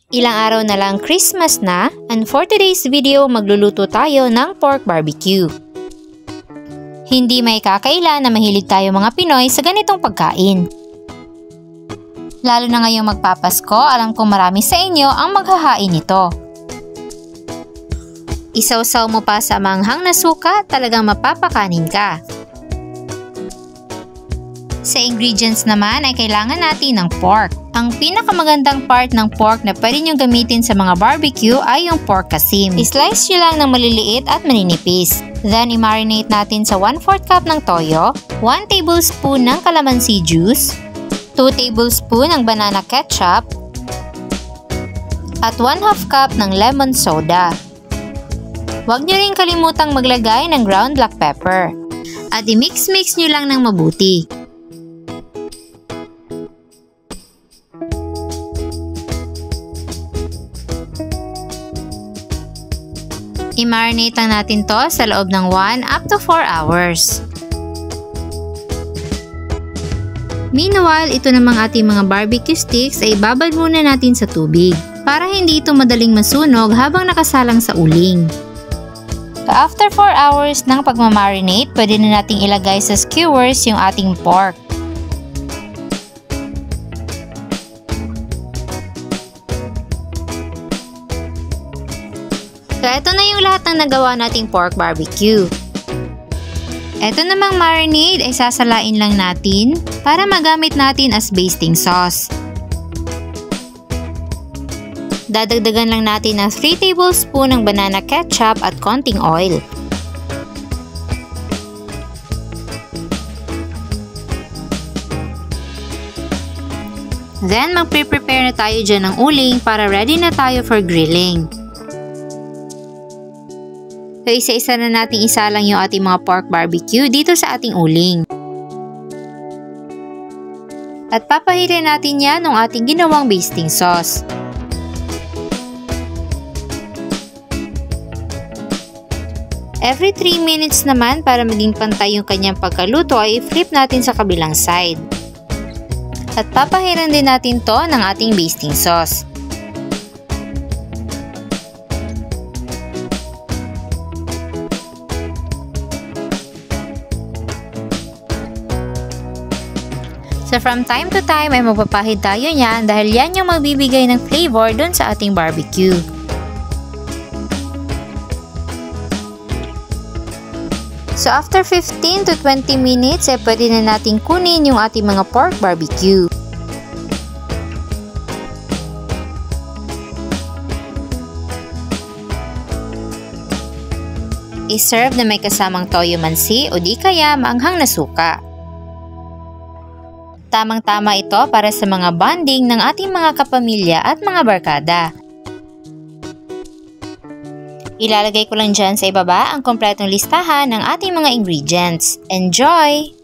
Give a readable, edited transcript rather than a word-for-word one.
Ilang araw na lang Christmas na, and for today's video magluluto tayo ng pork barbecue. Hindi may kakaila na mahilig tayo mga Pinoy sa ganitong pagkain. Lalo na ngayong magpapasko, alam kong marami sa inyo ang maghahain nito. Isawsaw mo pa sa manghang na suka, talagang mapapakanin ka. Sa ingredients naman ay kailangan natin ng pork. Ang pinakamagandang part ng pork na pwede nyo gamitin sa mga barbecue ay yung pork kasim. I-slice nyo lang ng maliliit at maninipis. Then i-marinate natin sa 1/4 cup ng toyo, 1 tablespoon ng calamansi juice, 2 tablespoon ng banana ketchup, at 1/2 cup ng lemon soda. Huwag nyo rin kalimutang maglagay ng ground black pepper. At i-mix-mix nyo lang ng mabuti. I-marinate lang natin to sa loob ng 1 up to 4 hours. Meanwhile, ito namang ating mga barbecue sticks ay babad muna natin sa tubig para hindi ito madaling masunog habang nakasalang sa uling. So after 4 hours ng pagmamarinate, pwede na nating ilagay sa skewers yung ating pork. So, ito na yung lahat ng nagawa nating pork barbecue. Ito namang marinade ay sasalain lang natin para magamit natin as basting sauce. Dadagdagan lang natin ng 3 tablespoon ng banana ketchup at konting oil. Then, magpe-prepare na tayo dyan ng uling para ready na tayo for grilling. So, isa-isa na nating isalang yung ating mga pork barbecue dito sa ating uling. At papahirin natin yan ng ating ginawang basting sauce. Every 3 minutes naman para maging pantay yung kanyang pagkaluto ay i-flip natin sa kabilang side. At papahirin din natin to ng ating basting sauce. So from time to time ay magpapahid tayo niyan dahil yan yung magbibigay ng flavor dun sa ating barbecue. So after 15 to 20 minutes ay pwede na natin kunin yung ating mga pork barbecue. I-serve na may kasamang toyo mansi o di kaya maanghang na suka. Tamang-tama ito para sa mga bonding ng ating mga kapamilya at mga barkada. Ilalagay ko lang dyan sa ibaba ang kompletong listahan ng ating mga ingredients. Enjoy!